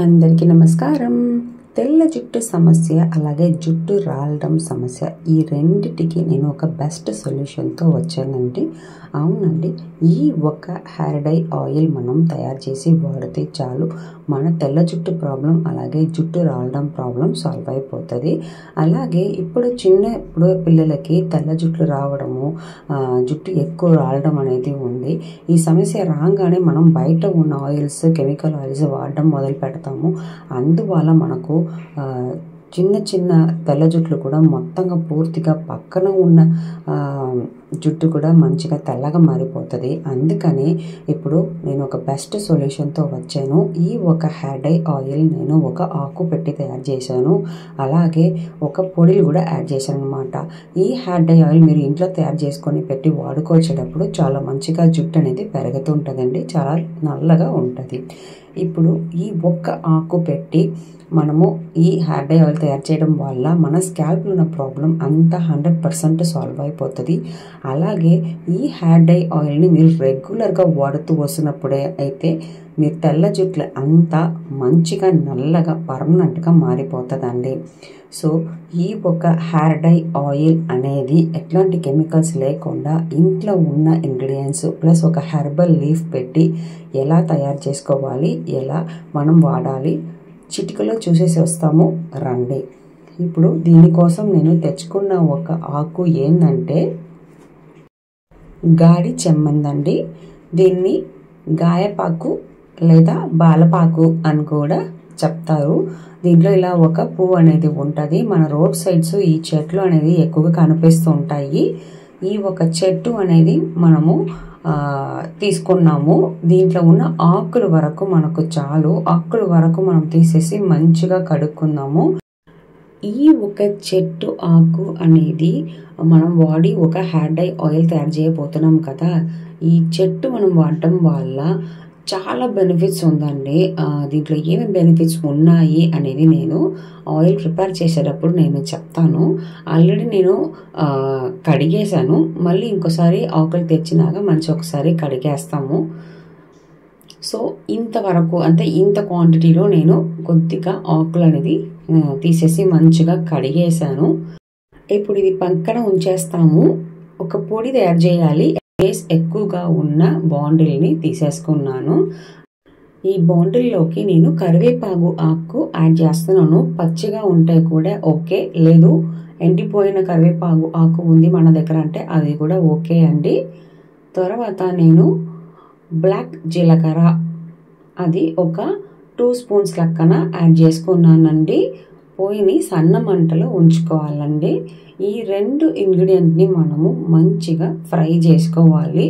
అందరికీ నమస్కారం. తెల్ల జుట్టు సమస్య అలాగే జుట్టు రాలడం సమస్య ఈ రెండిటికి నేను ఒక బెస్ట్ సొల్యూషన్తో వచ్చానండి. అవునండి, ఈ ఒక హెయిర్ డై ఆయిల్ మనం తయారు చేసి వాడితే చాలు మన తెల్ల జుట్టు ప్రాబ్లం అలాగే జుట్టు రాలడం ప్రాబ్లం సాల్వ్ అయిపోతుంది. అలాగే ఇప్పుడు పిల్లలకి తెల్ల జుట్లు రావడము, జుట్టు ఎక్కువ రాలడం అనేది ఉంది. ఈ సమస్య రాగానే మనం బయట ఉన్న ఆయిల్స్, కెమికల్ ఆయిల్స్ వాడడం మొదలు పెడతాము. అందువల్ల మనకు చిన్న చిన్న తెల్ల జుట్లు కూడా మొత్తంగా పూర్తిగా పక్కన ఉన్న జుట్టు కూడా మంచిగా తెల్లగా మారిపోతుంది. అందుకని ఇప్పుడు నేను ఒక బెస్ట్ సొల్యూషన్తో వచ్చాను. ఈ ఒక హెయిర్ డై ఆయిల్ నేను ఒక ఆకు పెట్టి తయారు చేశాను, అలాగే ఒక పొడిలు కూడా యాడ్ చేశాను అనమాట. ఈ హెయిర్ డై ఆయిల్ మీరు ఇంట్లో తయారు చేసుకొని పెట్టి వాడుకోవచ్చేటప్పుడు చాలా మంచిగా జుట్టు అనేది పెరుగుతుంటుందండి, చాలా నల్లగా ఉంటుంది. ఇప్పుడు ఈ ఒక్క ఆకు పెట్టి మనము ఈ హెయిర్ డై ఆయిల్ తయారు చేయడం వల్ల మన స్కాల్ప్లో ఉన్న ప్రాబ్లం అంతా 100% సాల్వ్ అయిపోతుంది. అలాగే ఈ హెయిర్ డై ఆయిల్ని మీరు రెగ్యులర్గా వాడుతూ వస్తున్నప్పుడే అయితే మీరు తెల్ల జుట్లు అంతా మంచిగా నల్లగా పర్మనెంట్గా మారిపోతుందండి. సో ఈ ఒక హెయిర్ డై ఆయిల్ అనేది ఎట్లాంటి కెమికల్స్ లేకుండా ఇంట్లో ఉన్న ఇంగ్రీడియంట్స్ ప్లస్ ఒక హెర్బల్ లీఫ్ పెట్టి ఎలా తయారు చేసుకోవాలి, ఎలా మనం వాడాలి చిటికలో చూసేసి వస్తాము రండి. ఇప్పుడు దీనికోసం నేను తెచ్చుకున్న ఒక ఆకు ఏంటంటే గాడి చెమ్మందండి. దీన్ని గాయపాకు లేదా బాలపాకు అని కూడా చెప్తారు. దీంట్లో ఇలా ఒక పువ్వు అనేది ఉంటుంది. మన రోడ్ సైడ్స్ ఈ చెట్లు అనేది ఎక్కువగా కనిపిస్తూ ఉంటాయి. ఈ ఒక చెట్టు అనేది మనము తీసుకున్నాము. దీంట్లో ఉన్న ఆకుల వరకు మనకు చాలు. ఆకుల వరకు మనం తీసేసి మంచిగా కడుక్కుందాము. ఈ ఒక చెట్టు ఆకు అనేది మనం వాడి ఒక హెయిర్ డై ఆయిల్ తయారు చేయబోతున్నాం కదా. ఈ చెట్టు మనం వాడటం వల్ల చాలా బెనిఫిట్స్ ఉందండి. దీంట్లో ఏమేమి బెనిఫిట్స్ ఉన్నాయి అనేది నేను ఆయిల్ ప్రిపేర్ చేసేటప్పుడు నేను చెప్తాను. ఆల్రెడీ నేను కడిగేసాను, మళ్ళీ ఇంకోసారి ఆకులు తెచ్చినాక మంచి ఒకసారి కడిగేస్తాము. సో ఇంతవరకు అంటే ఇంత క్వాంటిటీలో నేను కొద్దిగా ఆకులు అనేది తీసేసి మంచిగా కడిగేసాను. ఇప్పుడు ఇది పక్కన ఉంచేస్తాము. ఒక పొడి తయారు చేయాలి. స్పేస్ ఎక్కువగా ఉన్న బాండిల్ని తీసేసుకున్నాను. ఈ బాండిల్లోకి నేను కరివేపాకు ఆకు యాడ్ చేస్తున్నాను. పచ్చిగా ఉంటే కూడా ఓకే, లేదు ఎండిపోయిన కరివేపాకు ఆకు ఉంది మన దగ్గర అంటే అది కూడా ఓకే అండి. తర్వాత నేను బ్లాక్ జీలకర్ర అది ఒక 2 స్పూన్స్ లెక్కన యాడ్ చేసుకున్నానండి. పొయ్యిని సన్న మంటలో ఉంచుకోవాలండి. ఈ 2 ఇంగ్రీడియంట్ని మనము మంచిగా ఫ్రై చేసుకోవాలి.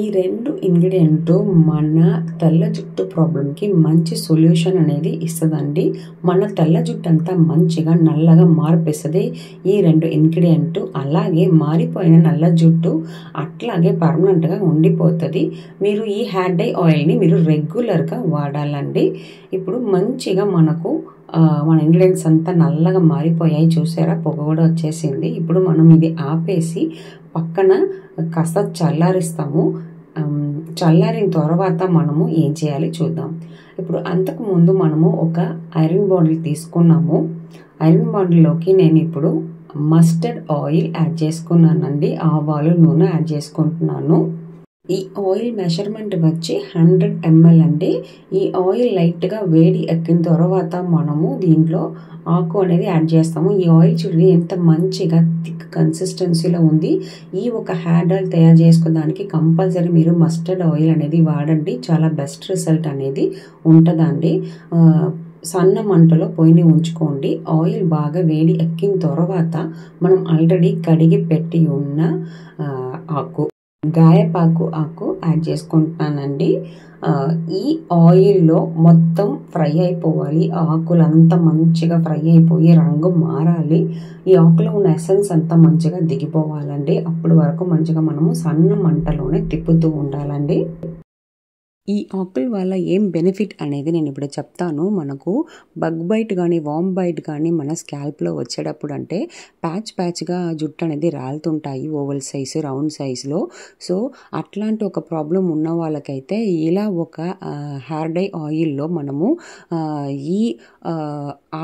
ఈ 2 ఇంగ్రీడియంట్ మన తెల్ల జుట్టు ప్రాబ్లంకి మంచి సొల్యూషన్ అనేది ఇస్తుందండి. మన తెల్ల జుట్టు అంతా మంచిగా నల్లగా మార్పిస్తుంది ఈ 2 ఇంగ్రీడియంట్. అలాగే మారిపోయిన నల్ల జుట్టు అట్లాగే పర్మనెంట్గా ఉండిపోతుంది. మీరు ఈ హెయిర్ డై ఆయిల్ని మీరు రెగ్యులర్గా వాడాలండి. ఇప్పుడు మంచిగా మనకు మన ఇంగ్రీడియంట్స్ అంతా నల్లగా మారిపోయాయి, చూసారా, పొగ కూడా వచ్చేసింది. ఇప్పుడు మనం ఇది ఆపేసి పక్కన కాస్త చల్లారిస్తాము. చల్లారిన తర్వాత మనము ఏం చేయాలి చూద్దాం. ఇప్పుడు అంతకుముందు మనము ఒక ఐరన్ బాటిల్ తీసుకున్నాము. ఐరన్ బాటిల్లోకి నేను ఇప్పుడు మస్టర్డ్ ఆయిల్ యాడ్ చేసుకున్నానండి. ఆవాలు నూనె యాడ్ చేసుకుంటున్నాను. ఈ ఆయిల్ మెజర్మెంట్ వచ్చి 100 ml అండి. ఈ ఆయిల్ లైట్గా వేడి ఎక్కిన తర్వాత మనము దీంట్లో ఆకు అనేది యాడ్ చేస్తాము. ఈ ఆయిల్ చూడండి ఎంత మంచిగా థిక్ కన్సిస్టెన్సీలో ఉంది. ఈ ఒక హెయిర్ ఆయిల్ తయారు చేసుకోవడానికి కంపల్సరీ మీరు మస్టర్డ్ ఆయిల్ అనేది వాడండి. చాలా బెస్ట్ రిజల్ట్ అనేది ఉంటుందండి. సన్న మంటలో పొయ్యిని ఉంచుకోండి. ఆయిల్ బాగా వేడి ఎక్కిన తర్వాత మనం ఆల్రెడీ కడిగి పెట్టి ఉన్న ఆకు గాయపాకు ఆకు యాడ్ చేసుకుంటున్నానండి. ఈ ఆయిల్లో మొత్తం ఫ్రై అయిపోవాలి. ఆకులంతా మంచిగా ఫ్రై అయిపోయి రంగు మారాలి. ఈ ఆకులో ఉన్న ఎసెన్స్ అంతా మంచిగా దిగిపోవాలండి. అప్పటి వరకు మంచిగా మనము సన్న మంటలోనే తిప్పుతూ ఉండాలండి. ఈ ఆకుల వల్ల ఏం బెనిఫిట్ అనేది నేను ఇప్పుడు చెప్తాను. మనకు బగ్ బైట్ కానీ వామ్ బైట్ కానీ మన స్కాల్ప్లో వచ్చేటప్పుడు అంటే ప్యాచ్గా జుట్టు అనేది రాలుతుంటాయి ఓవల్ సైజు రౌండ్ సైజులో. సో అట్లాంటి ఒక ప్రాబ్లం ఉన్న వాళ్ళకైతే ఇలా ఒక హెయిర్ డై ఆయిల్లో మనము ఈ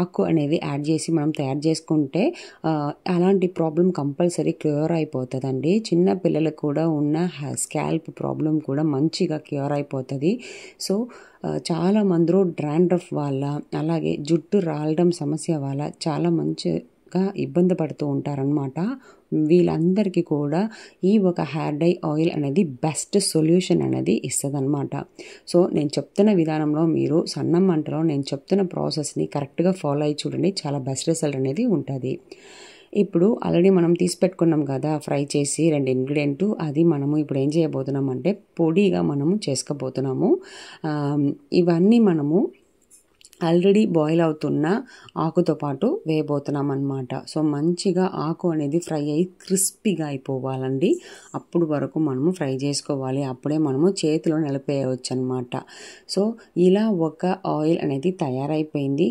ఆకు అనేది యాడ్ చేసి మనం తయారు చేసుకుంటే అలాంటి ప్రాబ్లం కంపల్సరీ క్యూర్ అయిపోతుందండి. చిన్న పిల్లలకు కూడా ఉన్న స్కాల్ప్ ప్రాబ్లం కూడా మంచిగా క్యూర్ అయిపోతుంది. సో చాలా మందిలో డ్రాండ్రఫ్ వల్ల అలాగే జుట్టు రాలడం సమస్య వల్ల చాలా మంచిగా ఇబ్బంది పడుతూ ఉంటారనమాట. వీళ్ళందరికీ కూడా ఈ ఒక హెయిర్ డై ఆయిల్ అనేది బెస్ట్ సొల్యూషన్ అనేది ఇస్తుంది అనమాట. సో నేను చెప్తున్న విధానంలో మీరు సన్న మంటలో నేను చెప్తున్న ప్రాసెస్ని కరెక్ట్గా ఫాలో అయ్యి చూడండి, చాలా బెస్ట్ రిజల్ట్ అనేది ఉంటుంది. ఇప్పుడు ఆల్రెడీ మనం తీసి పెట్టుకున్నాం కదా ఫ్రై చేసి 2 ఇంగ్రీడియంట్, అది మనము ఇప్పుడు ఏం చేయబోతున్నాం అంటే పొడిగా మనము చేసుకోబోతున్నాము. ఇవన్నీ మనము ఆల్రెడీ బాయిల్ అవుతున్న ఆకుతో పాటు వేయబోతున్నాం అనమాట. సో మంచిగా ఆకు అనేది ఫ్రై అయ్యి క్రిస్పీగా అయిపోవాలండి. అప్పుడు వరకు మనము ఫ్రై చేసుకోవాలి, అప్పుడే మనము చేతిలో నిలిపేయవచ్చు అనమాట. సో ఇలా ఒక ఆయిల్ అనేది తయారైపోయింది.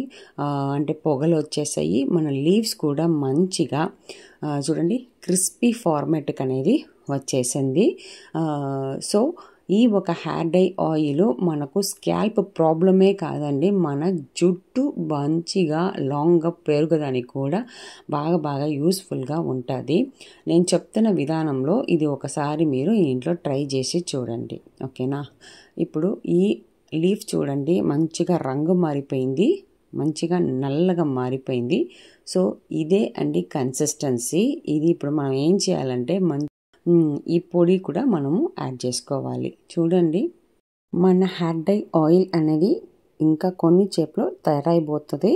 అంటే పొగలు వచ్చేసాయి. మన లీవ్స్ కూడా మంచిగా చూడండి క్రిస్పీ ఫార్మేట్కి అనేది వచ్చేసింది. సో ఈ ఒక హెయిర్ డై ఆయిల్ మనకు స్కాల్ప్ ప్రాబ్లమే కాదండి, మన జుట్టు మంచిగా లాంగ్గా పెరగడానికి కూడా బాగా యూస్ఫుల్గా ఉంటుంది. నేను చెప్తున్న విధానంలో ఇది ఒకసారి మీరు ఇంట్లో ట్రై చేసి చూడండి, ఓకేనా. ఇప్పుడు ఈ లీఫ్ చూడండి మంచిగా రంగు మారిపోయింది, మంచిగా నల్లగా మారిపోయింది. సో ఇదే అండి కన్సిస్టెన్సీ. ఇది ఇప్పుడు మనం ఏం చేయాలంటే ఈ పొడి కూడా మనము యాడ్ చేసుకోవాలి. చూడండి మన హెయిర్ డై ఆయిల్ అనేది ఇంకా కొన్ని చేపలో తయారైపోతుంది.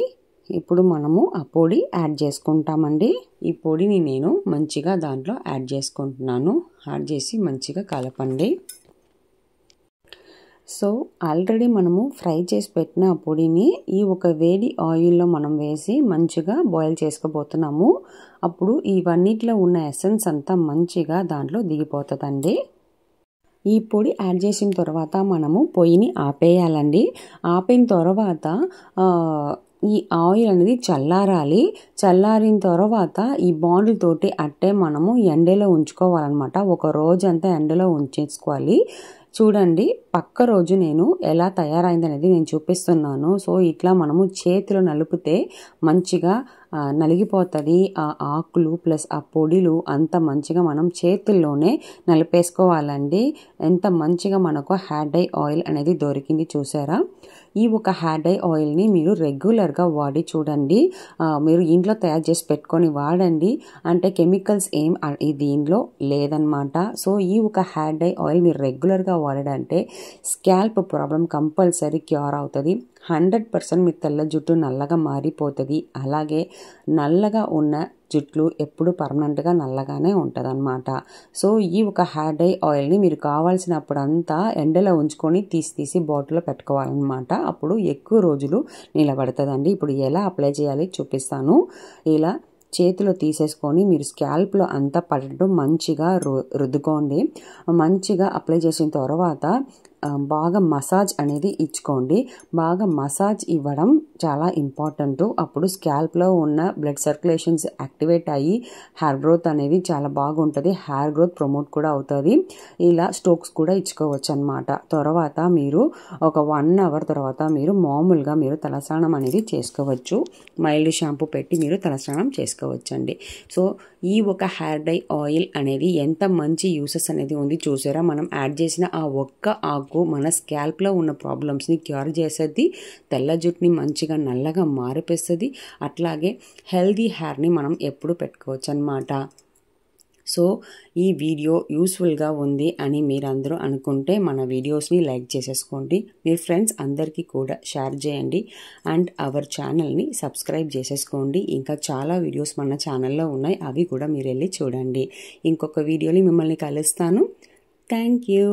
ఇప్పుడు మనము ఆ పొడి యాడ్ చేసుకుంటామండి. ఈ పొడిని నేను మంచిగా దాంట్లో యాడ్ చేసుకుంటున్నాను. యాడ్ చేసి మంచిగా కలపండి. సో ఆల్రెడీ మనము ఫ్రై చేసి పెట్టిన పొడిని ఈ ఒక వేడి ఆయిల్లో మనం వేసి మంచిగా బాయిల్ చేసుకోబోతున్నాము. అప్పుడు ఇవన్నిటిలో ఉన్న ఎసెన్స్ అంతా మంచిగా దాంట్లో దిగిపోతుందండి. ఈ పొడి యాడ్ చేసిన తర్వాత మనము పొయ్యిని ఆపేయాలండి. ఆపిన తర్వాత ఈ ఆయిల్ అనేది చల్లారాలి. చల్లారిన తర్వాత ఈ బాండిల్ తోటి అట్టే మనము ఎండలో ఉంచుకోవాలన్నమాట. ఒక రోజు అంతా ఎండలో ఉంచేసుకోవాలి. చూడండి పక్క రోజు నేను ఎలా తయారైందనేది నేను చూపిస్తున్నాను. సో ఇట్లా మనము చేతిలో నలిపితే మంచిగా నలిగిపోతుంది. ఆ ఆకులు ప్లస్ ఆ పొడిలు అంత మంచిగా మనం చేతుల్లోనే నలిపేసుకోవాలండి. ఎంత మంచిగా మనకు హెయిర్ డై ఆయిల్ అనేది దొరికింది చూసారా. ఈ ఒక హెయిర్ డై ఆయిల్ని మీరు రెగ్యులర్గా వాడి చూడండి. మీరు ఇంట్లో తయారు చేసి పెట్టుకొని వాడండి. అంటే కెమికల్స్ ఏం దీనిలో లేదనమాట. సో ఈ ఒక హెయిర్ డై ఆయిల్ మీరు రెగ్యులర్గా వాడంటే స్కాల్ప్ ప్రాబ్లం కంపల్సరీ క్యూర్ అవుతుంది. 100% మీ తెల్ల జుట్టు నల్లగా మారిపోతుంది. అలాగే నల్లగా ఉన్న జుట్లు ఎప్పుడు పర్మనెంట్గా నల్లగానే ఉంటుంది అనమాట. సో ఈ ఒక హెయిర్ డై ఆయిల్ని మీరు కావాల్సినప్పుడంతా ఎండలో ఉంచుకొని తీసి బాటిల్లో పెట్టుకోవాలన్నమాట. అప్పుడు ఎక్కువ రోజులు నిలబడుతుందండి. ఇప్పుడు ఎలా అప్లై చేయాలి చూపిస్తాను. ఇలా చేతిలో తీసేసుకొని మీరు స్కాల్ప్లో అంతా పడటం మంచిగా రుద్దుకోండి. మంచిగా అప్లై చేసిన తర్వాత బాగా మసాజ్ అనేది ఇచ్చుకోండి. బాగా మసాజ్ ఇవ్వడం చాలా ఇంపార్టెంట్. అప్పుడు స్కాల్ప్లో ఉన్న బ్లడ్ సర్క్యులేషన్స్ యాక్టివేట్ అయ్యి హెయిర్ గ్రోత్ అనేది చాలా బాగుంటుంది. హెయిర్ గ్రోత్ ప్రమోట్ కూడా అవుతుంది. ఇలా స్ట్రోక్స్ కూడా ఇచ్చుకోవచ్చు అనమాట. తర్వాత మీరు ఒక 1 అవర్ తర్వాత మీరు మామూలుగా మీరు తలస్నానం అనేది చేసుకోవచ్చు. మైల్డ్ షాంపూ పెట్టి మీరు తలస్నానం చేసుకోవచ్చండి. సో ఈ ఒక హెయిర్ డై ఆయిల్ అనేది ఎంత మంచి యూసెస్ అనేది ఉంది చూసారా. మనం యాడ్ చేసిన ఆ ఒక్క ఆకు మన స్కాల్ప్లో ఉన్న ప్రాబ్లమ్స్ని క్యూర్ చేసేది. తెల్ల జుట్టుని మంచిగా నల్లగా మారిపిస్తుంది. అట్లాగే హెల్దీ హెయిర్ని మనం ఎప్పుడు పెట్టుకోవచ్చు అన్నమాట. సో ఈ వీడియో యూస్ఫుల్గా ఉంది అని మీరందరూ అనుకుంటే మన వీడియోస్ని లైక్ చేసేసుకోండి. మీ ఫ్రెండ్స్ అందరికీ కూడా షేర్ చేయండి. అండ్ అవర్ ఛానల్ని సబ్స్క్రైబ్ చేసేసుకోండి. ఇంకా చాలా వీడియోస్ మన ఛానల్లో ఉన్నాయి, అవి కూడా మీరు వెళ్ళి చూడండి. ఇంకొక వీడియోని మిమ్మల్ని కలుస్తాను. Thank you.